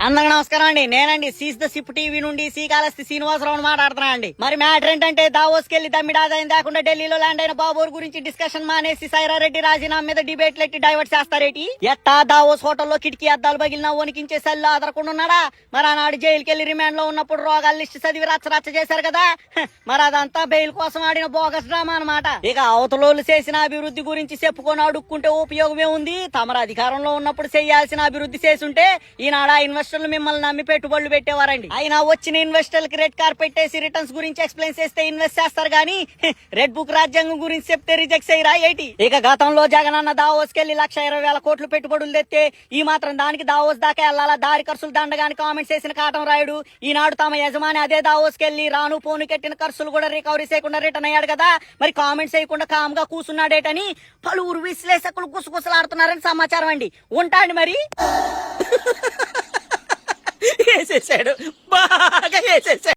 అందరికి నమస్కారం అండి. నేనండి సీస్ ద సిప్ టీవీ నుండి శ్రీకాళహస్తి శ్రీనివాసరావు మాట్లాడుతున్నా అండి. మరి మ్యాటర్ ఏంటంటే దావోస్ కెళ్లి తమ్మిడి ఆదాయం దాకుండా ఢిల్లీలో ల్యాండ్ అయిన బాబోర్ గురించి డిస్కషన్ మానేసి సైరారెడ్డి రాజీనామా మీద డిబేట్లు ఎట్టి డైవర్ట్ చేస్తారేటి. ఎట్టా దావోస్ హోటల్లో కిటికీ అద్దాలు పగిలినా వణికించే సెల్లు ఆదరకుండా ఉన్నాడా? మరి ఆనాడు జైలుకి వెళ్లి రిమాండ్ లో ఉన్నప్పుడు రోగాల లిస్ట్ చదివి రచ్చ చేశారు కదా. మరి అదంతా బెయిల్ కోసం ఆడిన బోగస్ డ్రామా అనమాట. ఇక అవతలోళ్ళు చేసిన అభివృద్ధి గురించి చెప్పుకొని అడుక్కుంటే ఉపయోగమే ఉంది. తమరు అధికారంలో ఉన్నప్పుడు చేయాల్సిన అభివృద్ధి చేసుంటే ఈనాడు ఇన్వెస్టర్లు మిమ్మల్ని నమ్మి పెట్టుబడులు పెట్టేవారండి. అయినా వచ్చిన ఇన్వెస్టర్లకి రెడ్ కార్పెట్ వేసి రిటర్న్స్ గురించి ఎక్స్ప్లెయిన్ చేస్తే ఇన్వెస్ట్ చేస్తారు గానీ రెడ్ బుక్ రాజ్యాంగం గురించి చెప్తే రిజెక్ట్ చేయరా ఏంటి? ఇక గతంలో జగనన్న దావోస్ కెళ్లి 1,20,000 కోట్లు పెట్టుబడులు తెస్తే ఈ మాత్రం దానికి దావోస్ దాకా వెళ్లాలా దారి ఖర్చులు దండగాని కామెంట్స్ చేసిన కాటం రాయుడు ఈనాడు తమ యజమాని అదే దావోస్ కెళ్లి రాను పోను కెట్టిన ఖర్చులు కూడా రికవరీ చేయకుండా రిటర్న్ అయ్యాడు కదా. మరి కామెంట్స్ చేయకుండా కామ్ గా కూర్చున్నాడేటని పలువురు విశ్లేషకులు గుసగుసలాడుతున్నారని సమాచారం అండి. ఉంటాండి మరి. వేసేసాడు, బాగా వేసేసాడు.